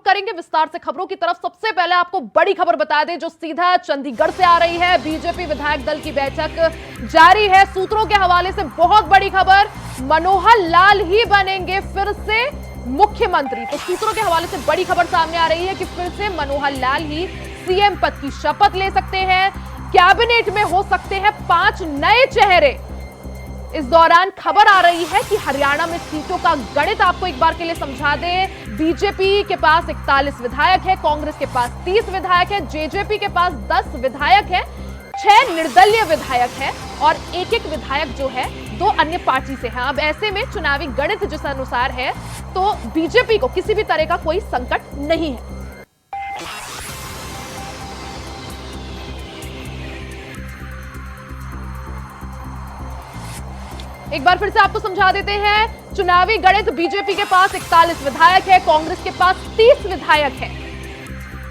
करेंगे विस्तार से खबरों की तरफ। सबसे पहले आपको बड़ी खबर बता दें जो सीधा चंडीगढ़ से आ रही है। बीजेपी विधायक दल की बैठक जारी है। सूत्रों के हवाले से बहुत बड़ी खबर, मनोहर लाल ही बनेंगे फिर से मुख्यमंत्री। तो सूत्रों के हवाले से बड़ी खबर सामने आ रही है कि फिर से मनोहर लाल ही सीएम पद की शपथ ले सकते हैं। कैबिनेट में हो सकते हैं 5 नए चेहरे। इस दौरान खबर आ रही है कि हरियाणा में सीटों का गणित आपको एक बार के लिए समझा दें। बीजेपी के पास 41 विधायक है, कांग्रेस के पास 30 विधायक है, जेजेपी के पास 10 विधायक है, 6 निर्दलीय विधायक है और एक विधायक जो है 2 अन्य पार्टी से है। अब ऐसे में चुनावी गणित जिस अनुसार है तो बीजेपी को किसी भी तरह का कोई संकट नहीं है। एक बार फिर से आपको समझा देते हैं चुनावी गणित। बीजेपी के पास 41 विधायक है, कांग्रेस के पास 30 विधायक है,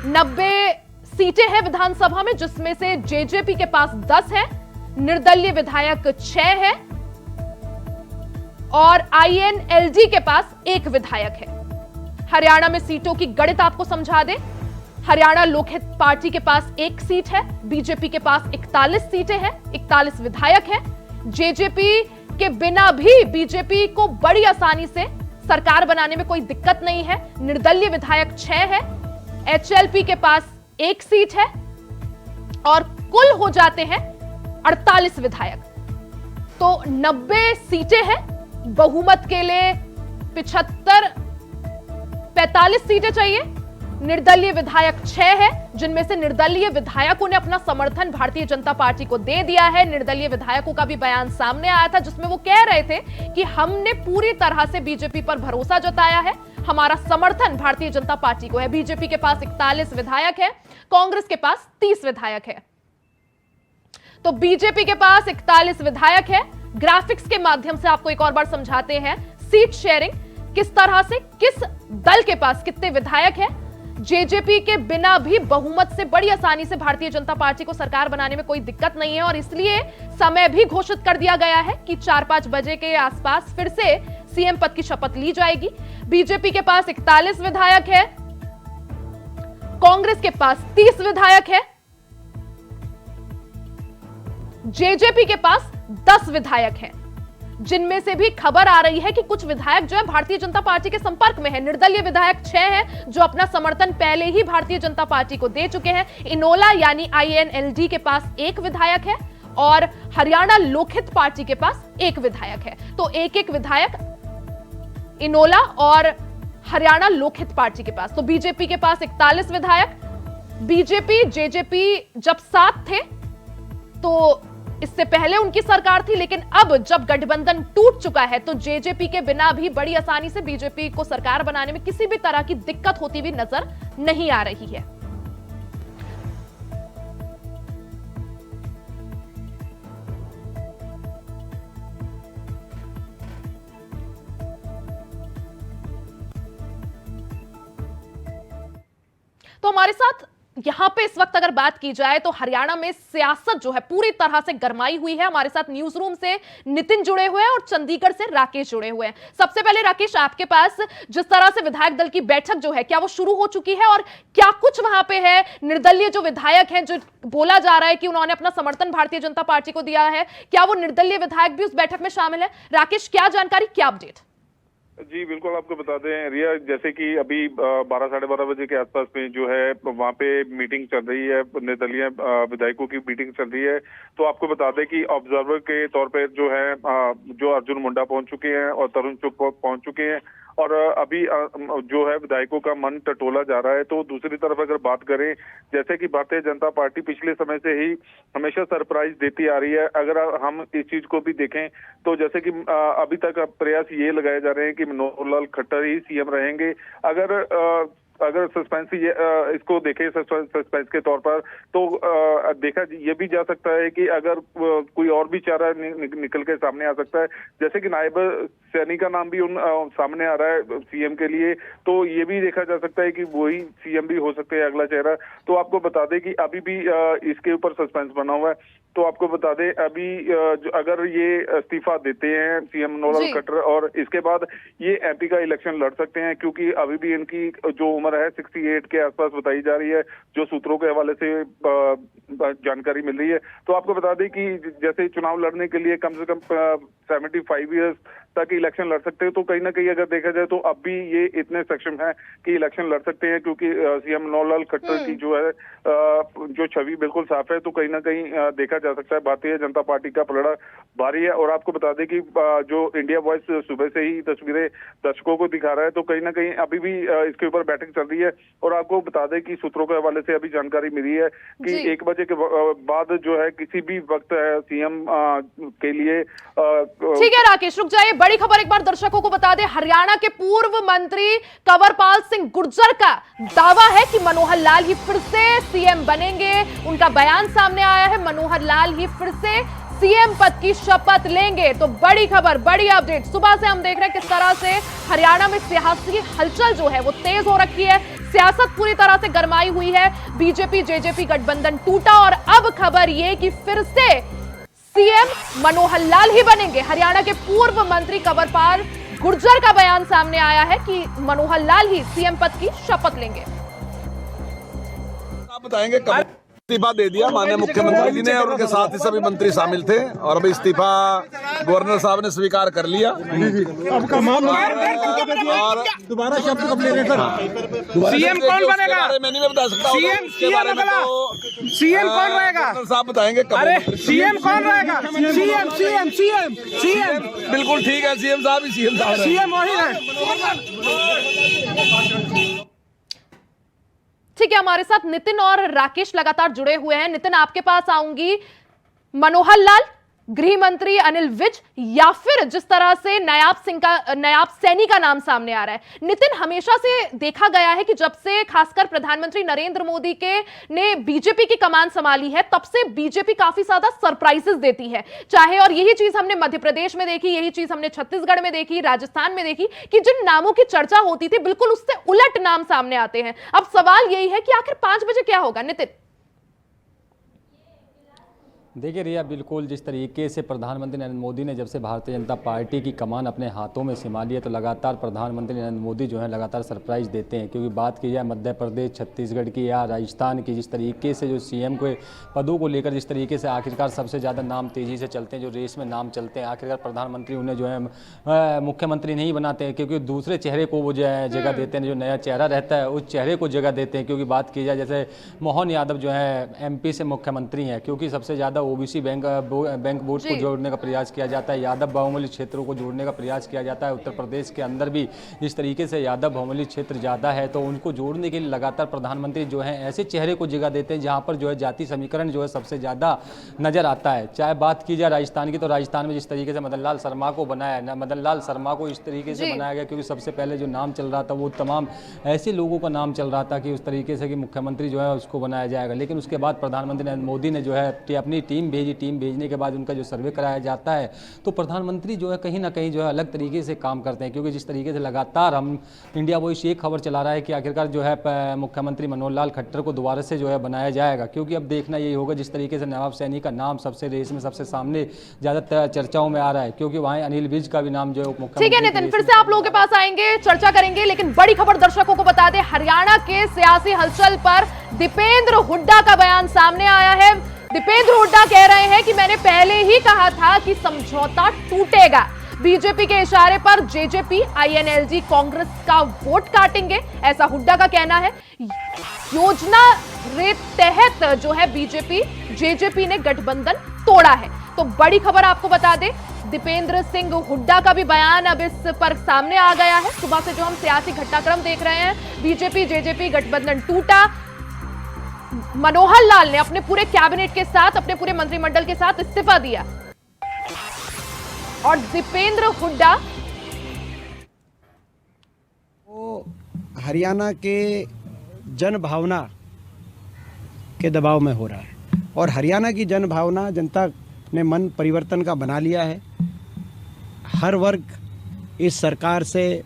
90 सीटें हैं विधानसभा में, जिसमें से जेजेपी के पास 10 है, निर्दलीय विधायक 6 है और आईएनएलडी के पास 1 विधायक है। हरियाणा में सीटों की गणित आपको समझा दें। हरियाणा लोकहित पार्टी के पास 1 सीट है, बीजेपी के पास 41 सीटें हैं, 41 विधायक है। जेजेपी के बिना भी बीजेपी को बड़ी आसानी से सरकार बनाने में कोई दिक्कत नहीं है। निर्दलीय विधायक 6 है, एचएलपी के पास 1 सीट है और कुल हो जाते हैं 48 विधायक। तो 90 सीटें हैं, बहुमत के लिए 45 सीटें चाहिए। निर्दलीय विधायक 6 है, जिनमें से निर्दलीय विधायकों ने अपना समर्थन भारतीय जनता पार्टी को दे दिया है। निर्दलीय विधायकों का भी बयान सामने आया था जिसमें वो कह रहे थे कि हमने पूरी तरह से बीजेपी पर भरोसा जताया है, हमारा समर्थन भारतीय जनता पार्टी को है। बीजेपी के पास 41 विधायक है, कांग्रेस के पास 30 विधायक है। तो बीजेपी के पास 41 विधायक है। ग्राफिक्स के माध्यम से आपको एक और बार समझाते हैं सीट शेयरिंग किस तरह से, किस दल के पास कितने विधायक है। जेजेपी के बिना भी बहुमत से बड़ी आसानी से भारतीय जनता पार्टी को सरकार बनाने में कोई दिक्कत नहीं है और इसलिए समय भी घोषित कर दिया गया है कि 4-5 बजे के आसपास फिर से सीएम पद की शपथ ली जाएगी। बीजेपी के पास 41 विधायक है, कांग्रेस के पास 30 विधायक है, जेजेपी के पास 10 विधायक हैं, जिनमें से भी खबर आ रही है कि कुछ विधायक जो है भारतीय जनता पार्टी के संपर्क में है। निर्दलीय विधायक 6 हैं जो अपना समर्थन पहले ही भारतीय जनता पार्टी को दे चुके हैं। इनोला यानी आईएनएलडी के पास 1 विधायक है और हरियाणा लोकहित पार्टी के पास 1 विधायक है। तो एक विधायक इनोला और हरियाणा लोकहित पार्टी के पास। तो बीजेपी के पास 41 विधायक। बीजेपी जेजेपी जब साथ थे तो इससे पहले उनकी सरकार थी, लेकिन अब जब गठबंधन टूट चुका है तो जेजेपी के बिना भी बड़ी आसानी से बीजेपी को सरकार बनाने में किसी भी तरह की दिक्कत होती हुई नजर नहीं आ रही है। तो हमारे साथ यहां पे इस वक्त अगर बात की जाए तो हरियाणा में सियासत जो है पूरी तरह से गरमाई हुई है। हमारे साथ न्यूज रूम से नितिन जुड़े हुए हैं और चंडीगढ़ से राकेश जुड़े हुए हैं। सबसे पहले राकेश, आपके पास जिस तरह से विधायक दल की बैठक जो है क्या वो शुरू हो चुकी है और क्या कुछ वहां पे है? निर्दलीय जो विधायक हैं, जो बोला जा रहा है कि उन्होंने अपना समर्थन भारतीय जनता पार्टी को दिया है, क्या वो निर्दलीय विधायक भी उस बैठक में शामिल है? राकेश, क्या जानकारी, क्या अपडेट? जी बिल्कुल, आपको बता दें रिया, जैसे कि अभी 12 साढ़े 12 बजे के आसपास में जो है वहाँ पे मीटिंग चल रही है, निर्दलीय विधायकों की मीटिंग चल रही है। तो आपको बता दें कि ऑब्जर्वर के तौर पे जो है जो अर्जुन मुंडा पहुंच चुके हैं और तरुण चुग पहुंच चुके हैं और अभी जो है विधायकों का मन टटोला जा रहा है। तो दूसरी तरफ अगर बात करें, जैसे कि भारतीय जनता पार्टी पिछले समय से ही हमेशा सरप्राइज देती आ रही है। अगर हम इस चीज को भी देखें तो जैसे कि अभी तक प्रयास ये लगाए जा रहे हैं कि मनोहर लाल खट्टर ही सीएम रहेंगे। अगर सस्पेंस इसको देखें सस्पेंस के तौर पर तो देखा ये भी जा सकता है कि अगर कोई और भी चारा निकल के सामने आ सकता है, जैसे कि नायब सैनी का नाम भी सामने आ रहा है सीएम के लिए। तो ये भी देखा जा सकता है कि वही सीएम भी हो सकते हैं अगला चेहरा। तो आपको बता दें कि अभी भी इसके ऊपर सस्पेंस बना हुआ है। तो आपको बता दें अभी अगर ये इस्तीफा देते हैं सीएम मनोहर लाल खट्टर और इसके बाद ये एमपी का इलेक्शन लड़ सकते हैं, क्योंकि अभी भी इनकी जो उम्र उम्र है 68 के आसपास बताई जा रही है, जो सूत्रों के हवाले से जानकारी मिल रही है। तो आपको बता दें कि जैसे चुनाव लड़ने के लिए कम से कम 75 ईयर्स तक इलेक्शन लड़ सकते हैं, तो कहीं ना कहीं अगर देखा जाए तो अब भी ये इतने सक्षम है कि इलेक्शन लड़ सकते हैं, क्योंकि सीएम मनोहर खट्टर की जो है जो छवि बिल्कुल साफ है। तो कहीं ना कहीं देखा जा सकता है भारतीय जनता पार्टी का पलड़ा भारी है। और आपको बता दें कि जो इंडिया वॉइस सुबह से ही तस्वीरें दर्शकों को दिखा रहा है, तो कहीं ना कहीं अभी भी इसके ऊपर बैठक चल रही है। और आपको बता दें कि सूत्रों के हवाले से अभी जानकारी मिली है कि 1 बजे के बाद जो है किसी भी वक्त सीएम के लिए ठीक है राकेश, रुक जाइए। बड़ी खबर एक बार दर्शकों को बता दें, हरियाणा के पूर्व मंत्री कंवरपाल सिंह गुर्जर का दावा है कि मनोहर लाल ही फिर से सीएम बनेंगे। उनका बयान सामने आया है, मनोहर लाल ही फिर से सीएम पद की शपथ लेंगे। तो बड़ी खबर, बड़ी अपडेट सुबह से हम देख रहे हैं किस तरह से हरियाणा में सियासी हलचल जो है वो तेज हो रखी है। सियासत पूरी तरह से गरमाई हुई है। बीजेपी जेजेपी गठबंधन टूटा और अब खबर ये कि फिर से सीएम मनोहर लाल ही बनेंगे। हरियाणा के पूर्व मंत्री कंवरपाल गुर्जर का बयान सामने आया है कि मनोहर लाल ही सीएम पद की शपथ लेंगे। आप बताएंगे कब इस्तीफा दे दिया माननीय मुख्यमंत्री जी ने, और उनके साथ ही सभी मंत्री शामिल थे, और अभी इस्तीफा गवर्नर साहब ने स्वीकार कर लिया। दोबारा शब्द कब ले रहे सर? सीएम कौन बनेगा? मैं नहीं बता सकता सीएम कौन रहेगा? गवर्नर साहब बताएंगे कब। अरे सीएम कौन रहेगा? सीएम बिल्कुल ठीक है, सीएम साहब ही सीएम साहब हैं। सीएम वही है। ठीक है, हमारे साथ नितिन और राकेश लगातार जुड़े हुए हैं। नितिन, आपके पास आऊंगी। मनोहर लाल, गृह मंत्री अनिल विज, या फिर जिस तरह से नायाब सैनी का नाम सामने आ रहा है। नितिन, हमेशा से देखा गया है कि जब से खासकर प्रधानमंत्री नरेंद्र मोदी ने बीजेपी की कमान संभाली है, तब से बीजेपी काफी ज्यादा सरप्राइजेस देती है। चाहे, और यही चीज हमने मध्य प्रदेश में देखी, यही चीज हमने छत्तीसगढ़ में देखी, राजस्थान में देखी कि जिन नामों की चर्चा होती थी बिल्कुल उससे उलट नाम सामने आते हैं। अब सवाल यही है कि आखिर 5 बजे क्या होगा? नितिन, देखिए रिया, बिल्कुल जिस तरीके से प्रधानमंत्री नरेंद्र मोदी ने जब से भारतीय जनता पार्टी की कमान अपने हाथों में संभाली है, तो लगातार प्रधानमंत्री नरेंद्र मोदी जो है लगातार सरप्राइज देते हैं। क्योंकि बात की जाए मध्य प्रदेश, छत्तीसगढ़ की या राजस्थान की, जिस तरीके से जो सीएम के पदों को लेकर जिस तरीके से आखिरकार सबसे ज़्यादा नाम तेज़ी से चलते हैं, जो रेस में नाम चलते हैं, आखिरकार प्रधानमंत्री उन्हें जो है मुख्यमंत्री नहीं बनाते हैं, क्योंकि दूसरे चेहरे को वो जो है जगह देते हैं। जो नया चेहरा रहता है उस चेहरे को जगह देते हैं। क्योंकि बात की जाए जैसे मोहन यादव जो है MP से मुख्यमंत्री हैं, क्योंकि सबसे ज़्यादा OBC बैंक बोर्ड को जोड़ने का प्रयास किया जाता है, यादव बहुमूल्य क्षेत्रों को जोड़ने का प्रयास किया जाता है। उत्तर प्रदेश के अंदर भी जिस तरीके से यादव बहुमूल्य क्षेत्र ज़्यादा है, तो उनको जोड़ने के लिए लगातार प्रधानमंत्री जो है ऐसे चेहरे को जगह देते हैं जहां पर जो है जाति समीकरण जो है सबसे ज़्यादा नज़र आता है। चाहे बात की जाए राजस्थान की, तो राजस्थान में जिस तरीके से मदन लाल शर्मा को बनाया, मदन लाल शर्मा को इस तरीके से बनाया गया, क्योंकि सबसे पहले जो नाम चल रहा था वो तमाम ऐसे लोगों का नाम चल रहा था कि उस तरीके से कि मुख्यमंत्री जो है उसको बनाया जाएगा। लेकिन उसके बाद प्रधानमंत्री नरेंद्र मोदी ने जो है अपनी टीम भेजी, टीम भेजने के बाद उनका जो सर्वे कराया जाता है, तो प्रधानमंत्री जो है कहीं ना कहीं जो है अलग तरीके से काम करते हैं। क्योंकि जिस तरीके से लगातार हम इंडिया वॉइस एक खबर चला रहा है कि आखिरकार जो है मुख्यमंत्री मनोहर लाल खट्टर को दोबारा से जो है बनाया जाएगा। क्योंकि अब देखना यही होगा जिस तरीके से नायाब सैनी का नाम सबसे रेस में सबसे सामने ज़्यादा चर्चाओं में आ रहा है, क्योंकि वहाँ अनिल विज का भी नाम जो है मुख्यमंत्री। ठीक है नितिन, फिर से आप लोगों के पास आएंगे, चर्चा करेंगे, लेकिन बड़ी खबर दर्शकों को बता दें, हरियाणा के सियासी हलचल पर दीपेंद्र हुड्डा का बयान सामने आया है। दीपेंद्र हुड्डा कह रहे हैं कि मैंने पहले ही कहा था कि समझौता टूटेगा। बीजेपी के इशारे पर जेजेपी INLG कांग्रेस का वोट काटेंगे, ऐसा हुड्डा का कहना है। योजना के तहत जो है बीजेपी जेजेपी ने गठबंधन तोड़ा है। तो बड़ी खबर आपको बता दें, दीपेंद्र सिंह हुड्डा का भी बयान अब इस पर सामने आ गया है। सुबह से जो हम सियासी घटनाक्रम देख रहे हैं, बीजेपी जेजेपी गठबंधन टूटा, मनोहर लाल ने अपने पूरे कैबिनेट के साथ, अपने पूरे मंत्रिमंडल के साथ इस्तीफा दिया, और दीपेंद्र हुड्डा हरियाणा के जन भावना के दबाव में हो रहा है, और हरियाणा की जन भावना, जनता ने मन परिवर्तन का बना लिया है। हर वर्ग इस सरकार से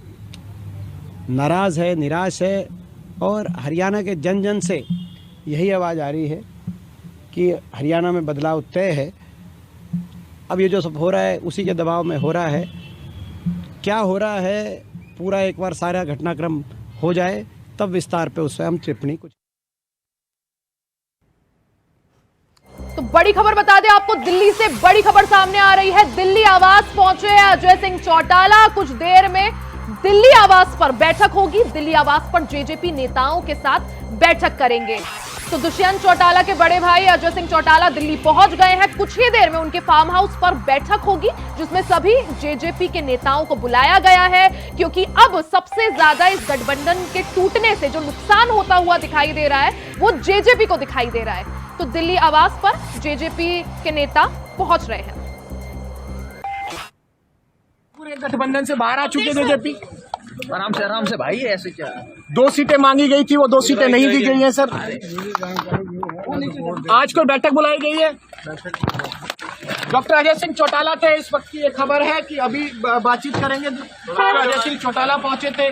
नाराज़ है, निराश है, और हरियाणा के जन जन से यही आवाज़ आ रही है कि हरियाणा में बदलाव तय है। अब ये जो सब हो रहा है उसी के दबाव में हो रहा है। क्या हो रहा है पूरा एक बार सारा घटनाक्रम हो जाए, तब विस्तार पे उस हम टिप्पणी कुछ। तो बड़ी खबर बता दें आपको, दिल्ली से बड़ी खबर सामने आ रही है। दिल्ली आवास पहुंचे हैं अजय सिंह चौटाला। कुछ देर में दिल्ली आवास पर बैठक होगी। दिल्ली आवास पर जेजेपी नेताओं के साथ बैठक करेंगे। तो दुष्यंत चौटाला के बड़े भाई अजय सिंह चौटाला दिल्ली पहुंच गए हैं। कुछ ही देर में उनके फार्म हाउस पर बैठक होगी, जिसमें सभी जेजेपी के नेताओं को बुलाया गया है, क्योंकि अब सबसे ज्यादा इस गठबंधन के टूटने से जो नुकसान होता हुआ दिखाई दे रहा है वो जेजेपी को दिखाई दे रहा है। तो दिल्ली आवास पर जेजेपी के नेता पहुंच रहे हैं। पूरे गठबंधन से बाहर आ चुके जेजेपी। आराम से भाई, ऐसे क्या? 2 सीटें मांगी गई थी, वो 2 सीटें नहीं दी गई हैं सर। आज कोई बैठक बुलाई गई है। डॉक्टर अजय सिंह चौटाला थे, इस वक्त की ये खबर है कि अभी बातचीत करेंगे। डॉक्टर अजय सिंह चौटाला पहुंचे थे।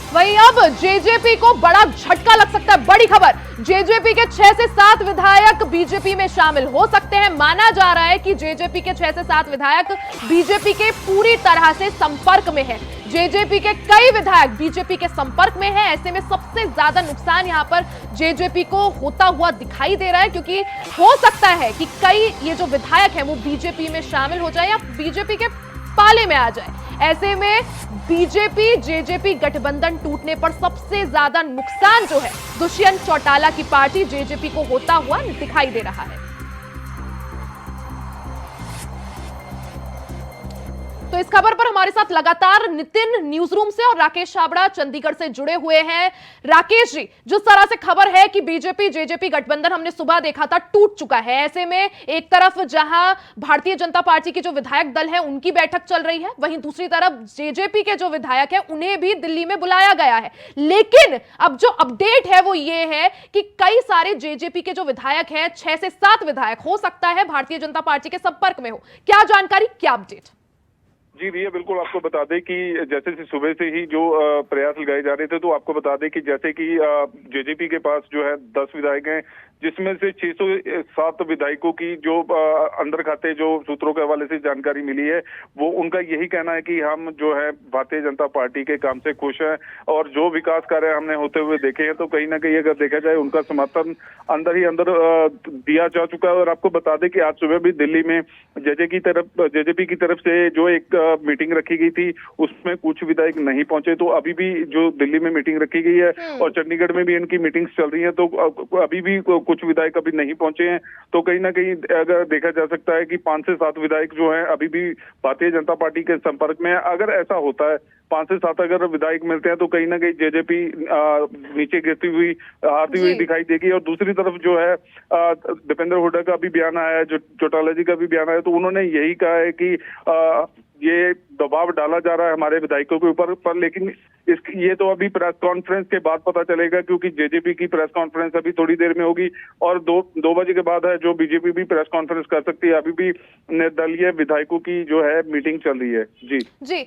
वहीं अब जेजेपी को बड़ा झटका लग सकता है। बड़ी खबर, जेजेपी के 6 से 7 विधायक बीजेपी में शामिल हो सकते हैं। माना जा रहा है कि जेजेपी के 6 से 7 विधायक बीजेपी के पूरी तरह से संपर्क में हैं। जेजेपी के कई विधायक बीजेपी के संपर्क में हैं। ऐसे में सबसे ज्यादा नुकसान यहां पर जेजेपी को होता हुआ दिखाई दे रहा है, क्योंकि हो सकता है कि कई ये जो विधायक हैं वो बीजेपी में शामिल हो जाए या बीजेपी के पाले में आ जाए। ऐसे में बीजेपी जेजेपी गठबंधन टूटने पर सबसे ज्यादा नुकसान जो है दुष्यंत चौटाला की पार्टी जेजेपी को होता हुआ दिखाई दे रहा है। तो इस खबर पर हमारे साथ लगातार नितिन न्यूज रूम से और राकेश छाबड़ा चंडीगढ़ से जुड़े हुए हैं। राकेश जी, जिस तरह से खबर है कि बीजेपी जेजेपी गठबंधन हमने सुबह देखा था टूट चुका है, ऐसे में एक तरफ जहां भारतीय जनता पार्टी के जो विधायक दल है उनकी बैठक चल रही है, वहीं दूसरी तरफ जेजेपी के जो विधायक है उन्हें भी दिल्ली में बुलाया गया है। लेकिन अब जो अपडेट है वो ये है कि कई सारे जेजेपी के जो विधायक हैं, 6 से 7 विधायक हो सकता है भारतीय जनता पार्टी के संपर्क में हो। क्या जानकारी, क्या अपडेट? जी रिया, बिल्कुल आपको बता दें कि जैसे कि सुबह से ही जो प्रयास लगाए जा रहे थे, तो आपको बता दें कि जैसे कि जेजेपी के पास जो है 10 विधायक हैं, जिसमें से 607 विधायकों की जो अंदर खाते जो सूत्रों के हवाले से जानकारी मिली है, वो उनका यही कहना है कि हम जो है भारतीय जनता पार्टी के काम से खुश हैं और जो विकास कार्य हमने होते हुए देखे हैं, तो कहीं ना कहीं अगर देखा जाए उनका समर्थन अंदर ही अंदर दिया जा चुका है। और आपको बता दें कि आज सुबह भी दिल्ली में जेजेपी की तरफ से जो एक मीटिंग रखी गई थी, उसमें कुछ विधायक नहीं पहुंचे। तो अभी भी जो दिल्ली में मीटिंग रखी गई है और चंडीगढ़ में भी इनकी मीटिंग्स चल रही है, तो अभी भी कुछ विधायक अभी नहीं पहुंचे हैं। तो कहीं ना कहीं अगर देखा जा सकता है कि 5 से 7 विधायक जो हैं अभी भी भारतीय जनता पार्टी के संपर्क में है। अगर ऐसा होता है, 5 से 7 अगर विधायक मिलते हैं, तो कहीं ना कहीं जेजेपी नीचे गिरती हुई आती हुई दिखाई देगी। और दूसरी तरफ जो है दीपेंद्र हुड्डा का भी बयान आया है, जो चौटाला जी का भी बयान आया, तो उन्होंने यही कहा है कि ये दबाव डाला जा रहा है हमारे विधायकों के ऊपर पर, लेकिन ये तो अभी प्रेस कॉन्फ्रेंस के बाद पता चलेगा, क्योंकि जेजेपी की प्रेस कॉन्फ्रेंस अभी थोड़ी देर में होगी और 2 बजे के बाद है जो बीजेपी भी प्रेस कॉन्फ्रेंस कर सकती है। अभी भी निर्दलीय विधायकों की जो है मीटिंग चल रही है। जी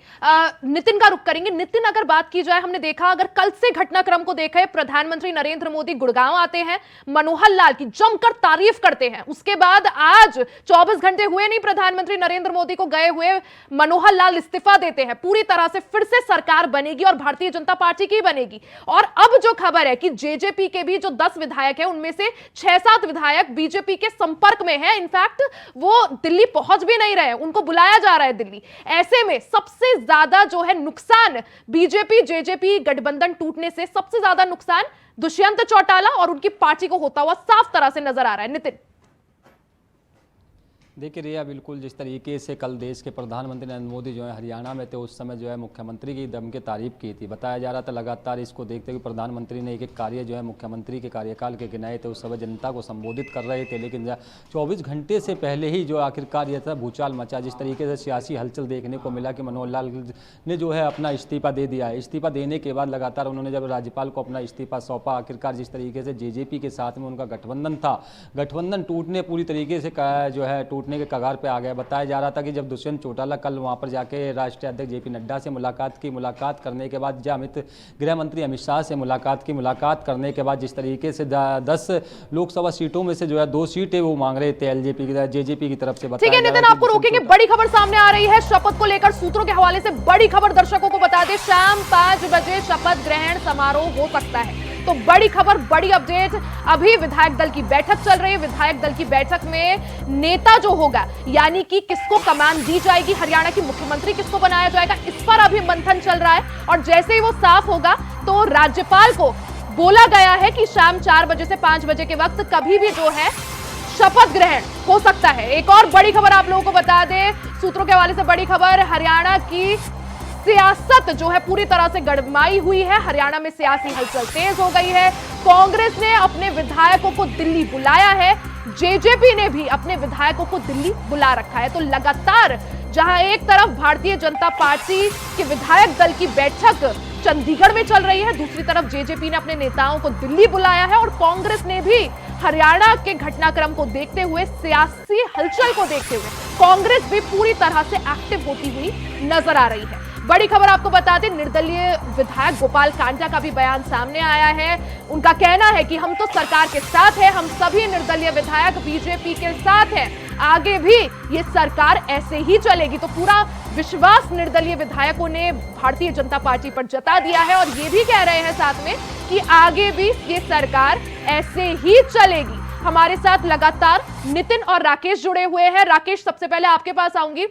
नितिन का रुख करेंगे। नितिन, अगर बात की जाए, हमने देखा अगर कल से घटनाक्रम को देखा है, प्रधानमंत्री नरेंद्र मोदी गुड़गांव आते हैं, मनोहर लाल की जमकर तारीफ करते हैं, उसके बाद आज 24 घंटे हुए नहीं प्रधानमंत्री नरेंद्र मोदी को गए हुए, मनोहर लाल इस्तीफा देते हैं, पूरी तरह से फिर से सरकार बनेगी और भारतीय जनता पार्टी की बनेगी। और अब जो खबर है कि जेजेपी के भी जो 10 विधायक हैं उनमें से 6-7 विधायक बीजेपी के संपर्क में हैं, इनफैक्ट वो दिल्ली पहुंच भी नहीं रहे, उनको बुलाया जा रहा है दिल्ली। ऐसे में सबसे ज्यादा जो है नुकसान बीजेपी जेजेपी गठबंधन टूटने से सबसे ज्यादा नुकसान दुष्यंत चौटाला और उनकी पार्टी को होता हुआ साफ तरह से नजर आ रहा है। नितिन, देखिए रिया, बिल्कुल जिस तरीके से कल देश के प्रधानमंत्री नरेंद्र मोदी जो है हरियाणा में थे, उस समय जो है मुख्यमंत्री की दम के तारीफ की थी। बताया जा रहा था लगातार इसको देखते हुए प्रधानमंत्री ने एक कार्य जो है मुख्यमंत्री के कार्यकाल के गिनाए थे, उस समय जनता को संबोधित कर रहे थे। लेकिन 24 घंटे से पहले ही जो आखिरकार यह था भूचाल मचा, जिस तरीके से सियासी हलचल देखने को मिला कि मनोहर लाल ने जो है अपना इस्तीफा दे दिया है। इस्तीफा देने के बाद लगातार उन्होंने जब राज्यपाल को अपना इस्तीफा सौंपा, आखिरकार जिस तरीके से जेजेपी के साथ में उनका गठबंधन था, गठबंधन टूटने पूरी तरीके से जो है टूटने टूटने के कगार पे आ गया। बताया जा रहा था कि जब दुष्यंत चौटाला कल वहां पर जाके राष्ट्रीय अध्यक्ष जेपी नड्डा से मुलाकात करने के बाद, गृह मंत्री अमित शाह से मुलाकात करने के बाद जिस तरीके से 10 लोकसभा सीटों में से जो है 2 सीटें वो मांग रहे थे जेजेपी की तरफ से। ठीक है नितिन, आपको रोकेंगे, बड़ी खबर सामने आ रही है शपथ को लेकर। सूत्रों के हवाले से बड़ी खबर दर्शकों को बता दें, शाम 5 बजे शपथ ग्रहण समारोह हो सकता है। तो बड़ी खबर, बड़ी अपडेट, अभी विधायक दल की बैठक चल रही है। विधायक दल की बैठक में नेता जो होगा, यानी कि किसको कमान दी जाएगी, हरियाणा की मुख्यमंत्री किसको बनाया जाएगा, इस पर अभी मंथन चल रहा है। और जैसे ही वो साफ होगा तो राज्यपाल को बोला गया है कि शाम 4 बजे से 5 बजे के वक्त कभी भी जो है शपथ ग्रहण हो सकता है। एक और बड़ी खबर आप लोगों को बता दें, सूत्रों के हवाले से बड़ी खबर, हरियाणा की सियासत जो है पूरी तरह से गरमाई हुई है। हरियाणा में सियासी हलचल तेज हो गई है। कांग्रेस ने अपने विधायकों को दिल्ली बुलाया है, जेजेपी ने भी अपने विधायकों को दिल्ली बुला रखा है। तो लगातार जहां एक तरफ भारतीय जनता पार्टी के विधायक दल की बैठक चंडीगढ़ में चल रही है, दूसरी तरफ जेजेपी ने अपने नेताओं को दिल्ली बुलाया है। और कांग्रेस ने भी हरियाणा के घटनाक्रम को देखते हुए, सियासी हलचल को देखते हुए कांग्रेस भी पूरी तरह से एक्टिव होती हुई नजर आ रही है। बड़ी खबर आपको बता दें, निर्दलीय विधायक गोपाल कांडा का भी बयान सामने आया है। उनका कहना है कि हम तो सरकार के साथ हैं, हम सभी निर्दलीय विधायक बीजेपी के साथ हैं, आगे भी ये सरकार ऐसे ही चलेगी। तो पूरा विश्वास निर्दलीय विधायकों ने भारतीय जनता पार्टी पर जता दिया है और ये भी कह रहे हैं साथ में कि आगे भी ये सरकार ऐसे ही चलेगी। हमारे साथ लगातार नितिन और राकेश जुड़े हुए हैं। राकेश, सबसे पहले आपके पास आऊंगी।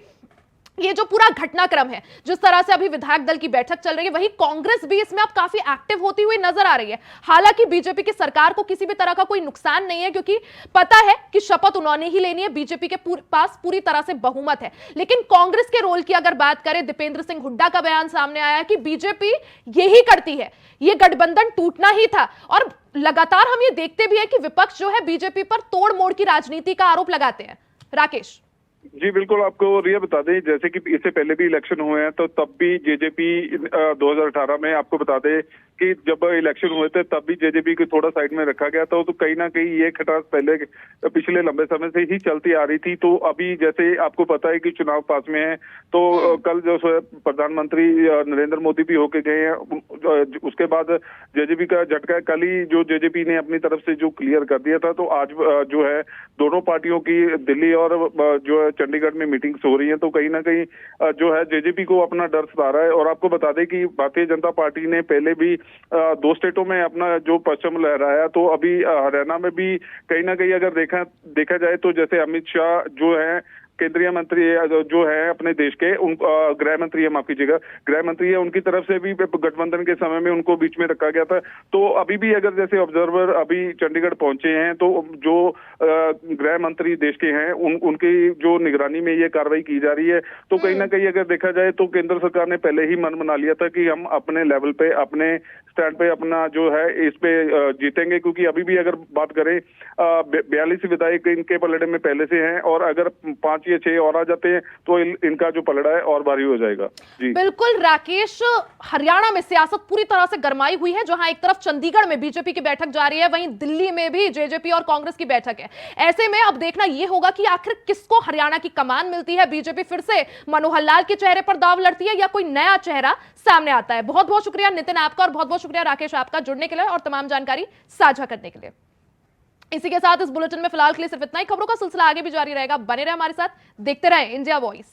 ये जो पूरा घटनाक्रम है, जिस तरह से अभी विधायक दल की बैठक चल रही है, वही कांग्रेस भी इसमें अब काफी एक्टिव होती हुई नजर आ रही है। हालांकि बीजेपी की सरकार को किसी भी तरह का कोई नुकसान नहीं है, क्योंकि पता है कि शपथ उन्होंने ही लेनी है, बीजेपी के पास पूरी तरह से बहुमत है। लेकिन कांग्रेस के रोल की अगर बात करें, दीपेंद्र सिंह हुड्डा का बयान सामने आया कि बीजेपी यही करती है, ये गठबंधन टूटना ही था। और लगातार हम ये देखते भी है कि विपक्ष जो है बीजेपी पर तोड़ मोड़ की राजनीति का आरोप लगाते हैं। राकेश जी बिल्कुल, आपको रिया बता दें, जैसे कि इससे पहले भी इलेक्शन हुए हैं तो तब भी जेजेपी 2018 में आपको बता दें कि जब इलेक्शन हुए थे तब भी जेजेपी को थोड़ा साइड में रखा गया था। तो कहीं ना कहीं ये खटास पहले पिछले लंबे समय से ही चलती आ रही थी। तो अभी जैसे आपको पता है कि चुनाव पास में है, तो कल जो प्रधानमंत्री नरेंद्र मोदी भी होके गए हैं, उसके बाद जेजेपी का झटका कल ही जो जेजेपी ने अपनी तरफ से जो क्लियर कर दिया था। तो आज जो है दोनों पार्टियों की दिल्ली और जो है चंडीगढ़ में मीटिंग्स हो रही है। तो कहीं ना कहीं जो है जेजेपी को अपना डर सता रहा है। और आपको बता दें कि भारतीय जनता पार्टी ने पहले भी 2 स्टेटों में अपना जो परचम लहराया, तो अभी हरियाणा में भी कहीं ना कहीं अगर देखा जाए तो जैसे अमित शाह जो है केंद्रीय मंत्री जो है अपने देश के, गृह मंत्री है, माफ कीजिएगा, गृह मंत्री है, उनकी तरफ से भी गठबंधन के समय में उनको बीच में रखा गया था। तो अभी भी अगर जैसे ऑब्जर्वर अभी चंडीगढ़ पहुंचे हैं, तो जो गृह मंत्री देश के हैं उनकी जो निगरानी में ये कार्रवाई की जा रही है। तो कहीं ना कहीं अगर देखा जाए तो केंद्र सरकार ने पहले ही मन बना लिया था कि हम अपने लेवल पे, अपने स्टैंड पे अपना जो है इस पे जीतेंगे। क्योंकि अभी भी अगर बात करें 42 विधायक इनके पलड़े में पहले से हैं, और अगर 5 या 6 और आ जाते हैं तो इनका जो पलड़ा है और भारी हो जाएगा। जी बिल्कुल राकेश, हरियाणा में सियासत पूरी तरह से गरमाई हुई है। जहां एक तरफ चंडीगढ़ में बीजेपी की बैठक जारी है, वहीं दिल्ली में भी जेजेपी और कांग्रेस की बैठक है। ऐसे में अब देखना यह होगा कि आखिर किसको हरियाणा की कमान मिलती है। बीजेपी फिर से मनोहर लाल के चेहरे पर दांव लड़ती है या कोई नया चेहरा सामने आता है। बहुत बहुत शुक्रिया नितिन आपका, और बहुत बहुत शुक्रिया राकेश आपका जुड़ने के लिए और तमाम जानकारी साझा करने के लिए। इसी के साथ इस बुलेटिन में फिलहाल के लिए सिर्फ इतना ही। खबरों का सिलसिला आगे भी जारी रहेगा, बने रहे हमारे साथ, देखते रहे इंडिया वॉइस।